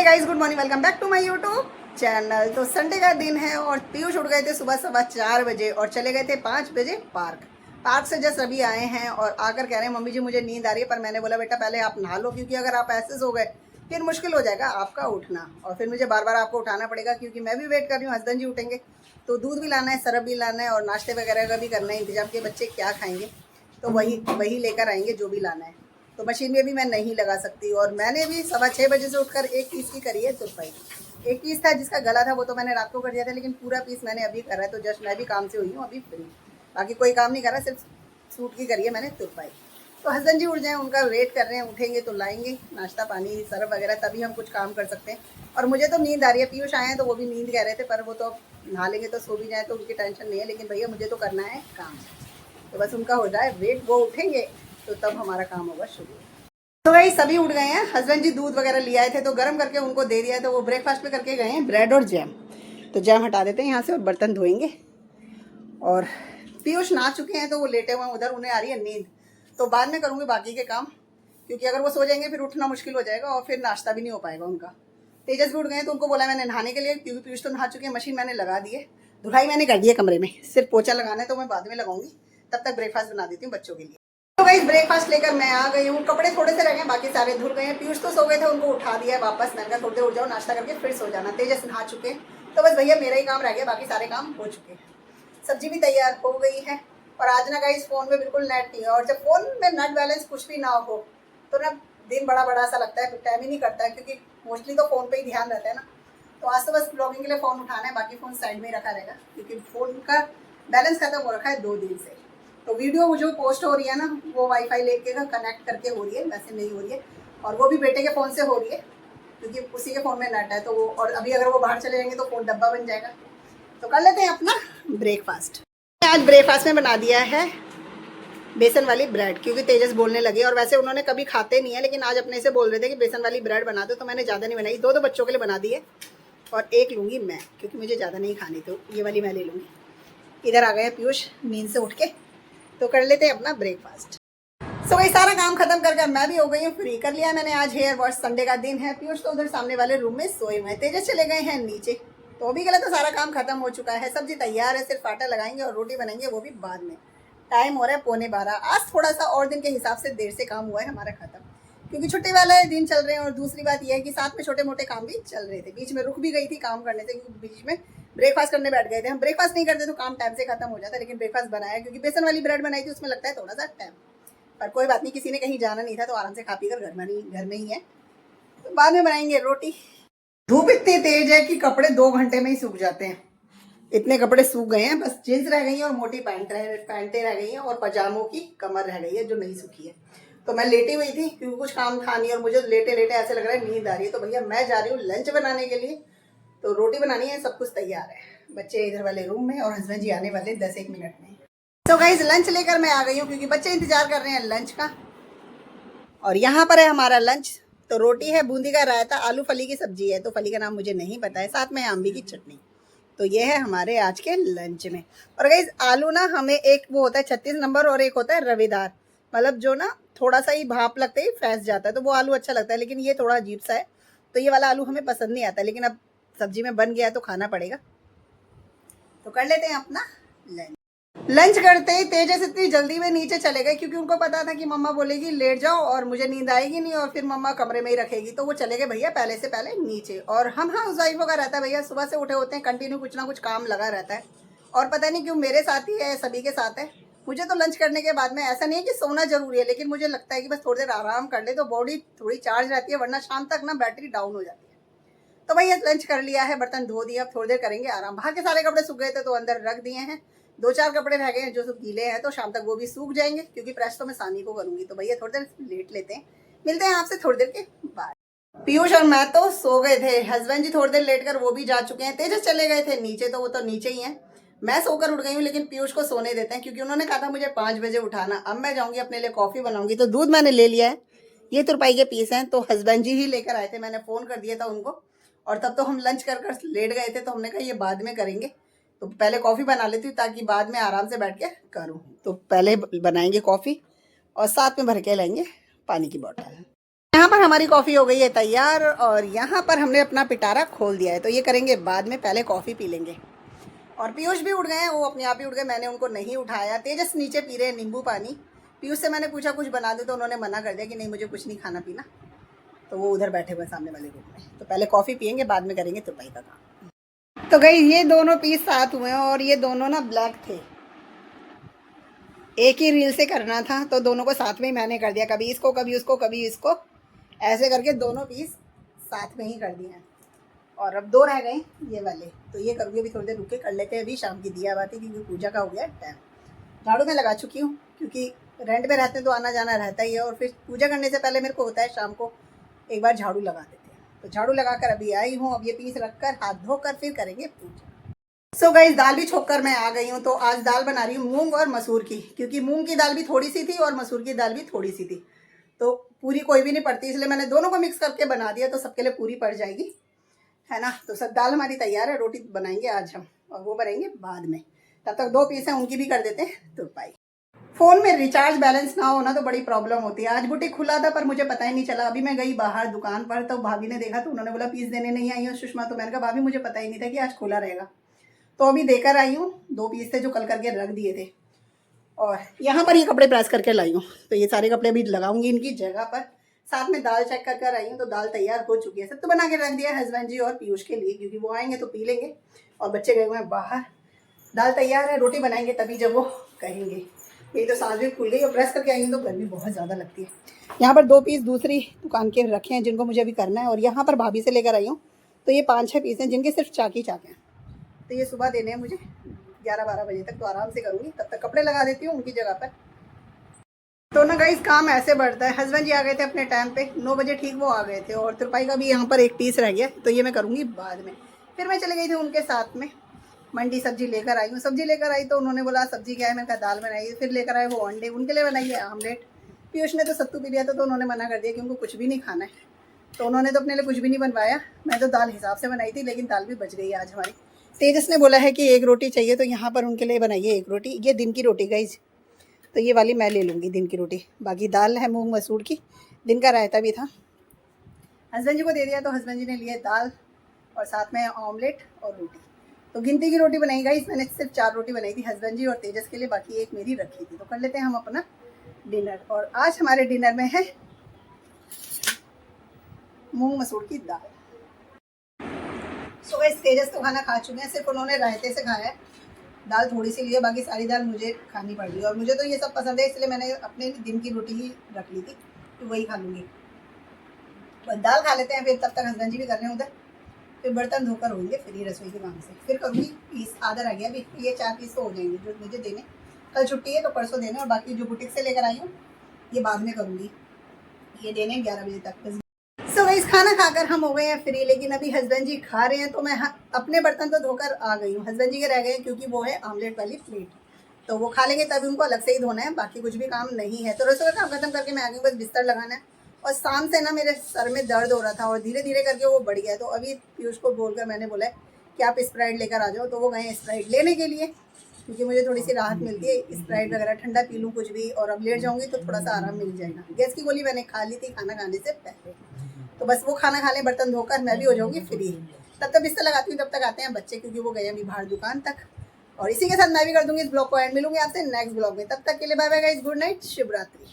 Hey guys, good morning, welcome back to my YouTube channel. तो Sunday का दिन है और पीयूष उठ गए थे सुबह 4:15 बजे और चले गए थे 5 बजे पार्क से जस्ट अभी आए हैं और आकर कह रहे हैं मम्मी जी मुझे नींद आ रही है। पर मैंने बोला बेटा पहले आप नहा लो, क्योंकि अगर आप ऐसे सो गए फिर मुश्किल हो जाएगा आपका उठना और फिर मुझे बार बार आपको उठाना पड़ेगा, क्योंकि मैं भी वेट कर रही हूँ, हस्बैंड जी उठेंगे तो दूध भी लाना है, सरफ भी लाना है और नाश्ते वगैरह का भी करना है इंतजाम कि बच्चे क्या खाएंगे तो वही लेकर आएंगे जो भी लाना है। तो मशीन में भी मैं नहीं लगा सकती और मैंने भी 6:15 बजे से उठकर एक पीस की करी है तुरपाई। एक पीस था जिसका गला था वो तो मैंने रात को कर दिया था, लेकिन पूरा पीस मैंने अभी करा है। तो जस्ट मैं भी काम से हुई हूँ अभी फ्री, बाकी कोई काम नहीं करा, सिर्फ सूट की करी है मैंने तुरपाई। तो हस्बैंड जी उठ जाएँ, उनका वेट कर रहे हैं, उठेंगे तो लाएंगे नाश्ता पानी सरफ वगैरह, तभी हम कुछ काम कर सकते हैं। और मुझे तो नींद आ रही है, पीयूष आए हैं तो वो भी नींद कह रहे थे, पर वो तो नहा लेंगे तो सो भी जाए तो उनकी टेंशन नहीं है, लेकिन भैया मुझे तो करना है काम। तो बस उनका हो जाए वेट, वो उठेंगे तो तब हमारा काम होगा शुरू। तो भाई सभी उठ गए हैं, हस्बैंड जी दूध वगैरह ले आए थे तो गर्म करके उनको दे दिया है, तो वो ब्रेकफास्ट पे करके गए हैं ब्रेड और जैम। तो जैम हटा देते हैं यहाँ से और बर्तन धोएंगे। और पीयूष नहा चुके हैं तो वो लेटे हुए हैं उधर, उन्हें आ रही है नींद, तो बाद में करूँगी बाकी के काम, क्योंकि अगर वो सो जाएंगे फिर उठना मुश्किल हो जाएगा और फिर नाश्ता भी नहीं हो पाएगा उनका। तेजस भी उठ गए तो उनको बोला मैंने नहाने के लिए, क्योंकि पीयूष तो नहा चुके हैं, मशीन मैंने लगा दी है, धुलाई मैंने कर दी है कमरे में, सिर्फ पोछा लगाना है तो मैं बाद में लगाऊंगी। तब तक ब्रेकफास्ट बना देती हूँ बच्चों के लिए। तो गाइस ब्रेकफास्ट लेकर मैं आ गई हूँ, कपड़े थोड़े से रह गए, बाकी सारे धुल गए हैं। पीयूष तो सो गए थे, उनको उठा दिया है वापस, मैंने कहा थोड़ी देर उठ जाओ नाश्ता करके फिर सो जाना। तेजस नहा चुके हैं तो बस भैया मेरा ही काम रह गया, बाकी सारे काम हो चुके हैं। सब्जी भी तैयार हो गई है। और आज ना गाइस फ़ोन में बिल्कुल नेट नहीं है, और जब फ़ोन में नेट बैलेंस कुछ भी ना हो तो ना दिन बड़ा बड़ा सा लगता है, फिर टाइम ही नहीं करता है, क्योंकि मोस्टली तो फ़ोन पे ही ध्यान रहता है ना। तो आज तो बस ब्लॉगिंग के लिए फ़ोन उठाना है, बाकी फ़ोन साइड में रखा रहेगा, क्योंकि फ़ोन का बैलेंस खत्म हो रखा है 2 दिन से। तो वीडियो वो जो पोस्ट हो रही है ना, वो वाईफाई लेके कनेक्ट करके हो रही है, वैसे नहीं हो रही है, और वो भी बेटे के फ़ोन से हो रही है, क्योंकि उसी के फ़ोन में नेट है। तो वो, और अभी अगर वो बाहर चले जाएंगे तो फ़ोन डब्बा बन जाएगा। तो कर लेते हैं अपना ब्रेकफास्ट। आज ब्रेकफास्ट में बना दिया है बेसन वाली ब्रेड, क्योंकि तेजस बोलने लगे, और वैसे उन्होंने कभी खाते नहीं है, लेकिन आज अपने से बोल रहे थे कि बेसन वाली ब्रेड बना दो, तो मैंने ज़्यादा नहीं बनाई, 2 बच्चों के लिए बना दी है और एक लूँगी मैं, क्योंकि मुझे ज़्यादा नहीं खानी, तो ये वाली मैं ले लूँगी। इधर आ गए पीयूष नींद से उठ के, तो कर लेते हैं अपना ब्रेकफास्ट। सो वही सारा काम खत्म करके मैं भी हो गई हूँ फ्री, कर लिया मैंने आज हेयर वॉश, संडे का दिन है। पीयूष तो उधर सामने वाले रूम में सोए हुए हैं, तेजस चले गए हैं नीचे। तो अभी के लिए तो सारा काम खत्म हो चुका है, सब्जी तैयार है, सिर्फ आटा लगाएंगे और रोटी बनाएंगे, वो भी बाद में। टाइम हो रहा है 11:15। आज थोड़ा सा और दिन के हिसाब से देर से काम हुआ है हमारा खत्म, क्योंकि छुट्टी वाले दिन चल रहे हैं। और दूसरी बात यह है कि साथ में छोटे मोटे काम भी चल रहे थे, बीच में रुक भी गई थी काम करने से, क्योंकि बीच में ब्रेकफास्ट करने बैठ गए थे। हम ब्रेकफास्ट नहीं करते तो काम टाइम से खत्म हो जाता, लेकिन ब्रेकफास्ट बनाया क्योंकि बेसन वाली ब्रेड बनाई थी, उसमें लगता है थोड़ा सा टाइम, पर कोई बात नहीं, किसी ने कहीं जाना नहीं था तो आराम से खा पी कर घर में ही है। तो बाद में बनाएंगे रोटी। धूप इतनी तेज है कि कपड़े 2 घंटे में ही सूख जाते हैं, इतने कपड़े सूख गए हैं। बस जींस रह गई हैं और मोटी पैंटें रह गई हैं और पजामों की कमर रह गई है जो नहीं सूखी है। तो मैं लेटी हुई थी क्योंकि कुछ काम था नहीं और मुझे लेटे लेटे ऐसे लग रहा है नींद आ रही है। तो भैया मैं जा रही हूँ लंच बनाने के लिए, तो रोटी बनानी है, सब कुछ तैयार है, बच्चे इधर वाले रूम में और हस्बैंड जी आने वाले 10-1 मिनट में। तो गाइस लंच लेकर मैं आ गई हूँ, क्योंकि बच्चे इंतजार कर रहे हैं लंच का। और यहाँ पर है हमारा लंच। तो रोटी है, बूंदी का रायता, आलू फली की सब्जी है, तो फली का नाम मुझे नहीं पता है, साथ में आंबी की चटनी। तो ये है हमारे आज के लंच में। और गाइस आलू ना हमें एक वो होता है 36 नंबर और एक होता है रवेदार, मतलब जो ना थोड़ा सा ही भाप लगते ही फैस जाता है, तो वो आलू अच्छा लगता है, लेकिन ये थोड़ा अजीब सा है, तो ये वाला आलू हमें पसंद नहीं आता, लेकिन अब सब्जी में बन गया है तो खाना पड़ेगा। तो कर लेते हैं अपना लंच करते ही तेजस इतनी जल्दी में नीचे चले गए, क्योंकि उनको पता था कि मम्मा बोलेगी लेट जाओ और मुझे नींद आएगी नहीं और फिर मम्मा कमरे में ही रखेगी, तो वो चले गए भैया पहले से पहले नीचे। और हम हाउस वाइफों का रहता है भैया, सुबह से उठे होते हैं, कंटिन्यू कुछ ना कुछ काम लगा रहता है, और पता नहीं क्यों मेरे साथ ही है, सभी के साथ है। मुझे तो लंच करने के बाद में ऐसा नहीं है कि सोना जरूरी है, लेकिन मुझे लगता है कि बस थोड़ी देर आराम कर ले तो बॉडी थोड़ी चार्ज रहती है, वरना शाम तक ना बैटरी डाउन हो जाती है। तो भैया लंच कर लिया है, बर्तन धो दिया, अब थोड़ी देर करेंगे आराम। बाहर के सारे कपड़े सूख गए थे तो अंदर रख दिए हैं, 2-4 कपड़े रह गए हैं जो सब गीले हैं, तो शाम तक वो भी सूख जाएंगे, क्योंकि प्रेस तो मैं सानी को करूंगी। तो भैया थोड़ी देर लेट लेते हैं, मिलते हैं आपसे थोड़ी देर के बाद। पीयूष और मैं तो सो गए थे, हस्बैंड जी थोड़ी देर लेट कर वो भी जा चुके हैं, तेजस चले गए थे नीचे, तो वो तो नीचे ही है। मैं सोकर उठ गई हूँ, लेकिन पीयूष को सोने देते हैं, क्योंकि उन्होंने कहा था मुझे 5 बजे उठाना। अब मैं जाऊंगी अपने लिए कॉफी बनाऊंगी, तो दूध मैंने ले लिया है, ये तुरपाई के पीस हैं, तो हस्बैंड जी ही लेकर आए थे, मैंने फोन कर दिया था उनको, और तब तो हम लंच कर लेट गए थे, तो हमने कहा ये बाद में करेंगे, तो पहले कॉफ़ी बना लेती हूँ ताकि बाद में आराम से बैठ के करूँ। तो पहले बनाएंगे कॉफ़ी और साथ में भर के लाएंगे पानी की बोतल। यहाँ पर हमारी कॉफ़ी हो गई है तैयार और यहाँ पर हमने अपना पिटारा खोल दिया है, तो ये करेंगे बाद में, पहले कॉफ़ी पी लेंगे। और पीयूष भी उठ गए हैं, वो अपने आप ही उठ गए, मैंने उनको नहीं उठाया। तेजस नीचे पी रहे हैं नींबू पानी। पीयूष से मैंने पूछा कुछ बना दो, तो उन्होंने मना कर दिया कि नहीं मुझे कुछ नहीं खाना पीना, तो वो उधर बैठे हुए सामने वाले रूम में। तो पहले कॉफ़ी पियेंगे, बाद में करेंगे तुरपाई का काम। तो गई ये दोनों पीस साथ हुए हैं और ये दोनों ना ब्लैक थे, एक ही रील से करना था, तो दोनों को साथ में ही मैंने कर दिया, कभी इसको कभी उसको कभी इसको, ऐसे करके दोनों पीस साथ में ही कर दिए हैं। और अब 2 रह गए ये वाले, तो ये करूँगी, अभी थोड़ी देर रुक के कर लेते हैं। अभी शाम की दिया बाती, क्योंकि पूजा का हो गया टाइम। झाड़ू मैं लगा चुकी हूँ, क्योंकि रेंट में रहते हैं तो आना जाना रहता ही है, और फिर पूजा करने से पहले मेरे को होता है शाम को एक बार झाड़ू लगा देते हैं। तो झाड़ू लगा कर अभी आई हूँ, अब ये पीस रख कर हाथ धोकर फिर करेंगे पूजा। सो गाइस, दाल भी छोक कर मैं आ गई हूँ। तो आज दाल बना रही हूँ मूंग और मसूर की, क्योंकि मूंग की दाल भी थोड़ी सी थी और मसूर की दाल भी थोड़ी सी थी, तो पूरी कोई भी नहीं पड़ती, इसलिए मैंने दोनों को मिक्स करके बना दिया, तो सबके लिए पूरी पड़ जाएगी, है ना। तो सब दाल हमारी तैयार है, रोटी बनाएंगे आज हम, और वो बनाएंगे बाद में। तब तक 2 पीस हैं, उनकी भी कर देते हैं तुरपाई। फ़ोन में रिचार्ज बैलेंस ना होना तो बड़ी प्रॉब्लम होती है। आज बुटीक खुला था पर मुझे पता ही नहीं चला। अभी मैं गई बाहर दुकान पर, तो भाभी ने देखा, तो उन्होंने बोला पीस देने नहीं आई हो सुषमा, तो मैंने कहा भाभी मुझे पता ही नहीं था कि आज खुला रहेगा। तो अभी देकर आई हूँ, 2 पीस थे जो कल करके रख दिए थे। और यहाँ पर ये कपड़े प्रेस करके लाई हूँ, तो ये सारे कपड़े भी लगाऊंगी इनकी जगह पर। साथ में दाल चेक कर कर आई हूँ, तो दाल तैयार हो चुकी है। सब तो बना के रख दिया हस्बैंड जी और पीयूष के लिए, क्योंकि वो आएंगे तो पी लेंगे, और बच्चे गए हुए हैं बाहर। दाल तैयार है, रोटी बनाएंगे तभी जब वो कहेंगे। ये तो सांस भी खुल गई, और प्रेस करके आई हूँ तो गर्मी बहुत ज़्यादा लगती है। यहाँ पर 2 पीस दूसरी दुकान के रखे हैं, जिनको मुझे अभी करना है, और यहाँ पर भाभी से लेकर आई हूँ, तो ये 5-6 पीस हैं, जिनके सिर्फ चाक हैं। तो ये सुबह देने हैं मुझे 11-12 बजे तक, तो आराम से करूँगी। तब तक कपड़े लगा देती हूँ उनकी जगह पर। तो ना गाइस, काम ऐसे बढ़ता है। हस्बैंड जी आ गए थे अपने टाइम पे, 9 बजे ठीक वो आ गए थे, और तुरपाई का भी यहाँ पर 1 पीस रह गया, तो ये मैं करूँगी बाद में। फिर मैं चले गई थी उनके साथ में, मंडी सब्जी लेकर आई हूँ। सब्जी लेकर आई तो उन्होंने बोला सब्जी क्या है, मैंने कहा दाल बनाई। फिर लेकर आए वो अंडे, उनके लिए बनाइए आमलेट। पीयूष ने तो सत्तू पी लिया था, तो उन्होंने मना कर दिया कि उनको कुछ भी नहीं खाना है, तो उन्होंने तो अपने लिए कुछ भी नहीं बनवाया। मैं तो दाल हिसाब से बनाई थी, लेकिन दाल भी बच गई आज हमारी। तेजस ने बोला है कि 1 रोटी चाहिए, तो यहाँ पर उनके लिए बनाइए 1 रोटी। ये दिन की रोटी गाइस, तो ये वाली मैं ले लूँगी दिन की रोटी। बाकी दाल है मूंग मसूर की, दिन का रायता भी था, हस्बैंड जी को दे दिया, तो हस्बैंड जी ने लिए दाल और साथ में ऑमलेट और रोटी। तो गिनती की रोटी बनाई गाइस, मैंने सिर्फ 4 रोटी बनाई थी हस्बैंड जी और तेजस के लिए, बाकी 1 मेरी रखी थी। तो कर लेते हैं हम अपना डिनर, और आज हमारे डिनर में है मूंग मसूर की दाल। सो गाइस, तेजस तो खाना खा चुके हैं, सिर्फ उन्होंने रायते से खाया है। दाल थोड़ी सी ली है, बाकी सारी दाल मुझे खानी पड़ रही है, और मुझे तो ये सब पसंद है, इसलिए मैंने अपने दिन की रोटी ही रख ली थी, तो वही खा लूँगी। बस दाल खा लेते हैं, फिर तब तक हस्बैंड जी भी कर रहे हैं उधर, फिर बर्तन धोकर होंगे फ्री रसोई के काम से। फिर करूँगी पीस, आधा रह गया अभी, ये 4 पीस तो हो जाएंगे जो मुझे देने। कल छुट्टी है तो परसों देने, और बाकी जो बुटीक से लेकर आई हूँ ये बाद में करूँगी, ये देने 11 बजे तक। सो गाइस, खाना खाकर हम हो गए हैं फ्री, लेकिन अभी हस्बैंड जी खा रहे हैं, तो मैं अपने बर्तन तो धोकर आ गई हूँ। हस्बैंड जी के रह गए हैं, क्योंकि वो है आमलेट वाली प्लेट, तो वो खा लेंगे तभी उनको अलग से ही धोना है, बाकी कुछ भी काम नहीं है। तो रसोई का काम खत्म करके मैं आ गई, बस बिस्तर लगाना है। और शाम से ना मेरे सर में दर्द हो रहा था, और धीरे धीरे करके वो बढ़ गया। तो अभी पीयूष को बोलकर मैंने बोला है कि आप स्प्राइट लेकर आ जाओ, तो वो गए स्प्राइट लेने के लिए, क्योंकि मुझे थोड़ी सी राहत मिलती है, स्प्राइट वगैरह ठंडा पी लूँ कुछ भी, और अब लेट जाऊँगी तो थोड़ा सा आराम मिल जाएगा। गैस की गोली मैंने खा ली थी खाना खाने से पहले, तो बस वो खाना खा लें, बर्तन धोकर मैं भी हो जाऊँगी फ्री। तब तक बिस्तर लगाती हूँ, तब तक आते हैं बच्चे, क्योंकि वो गए अभी बाहर दुकान तक। और इसी के साथ मैं भी कर दूँगी इस ब्लॉग को एंड। मिलूंगी आपसे नेक्स्ट ब्लॉग में, तब तक के लिए bye bye guys, good night, शुभ रात्रि।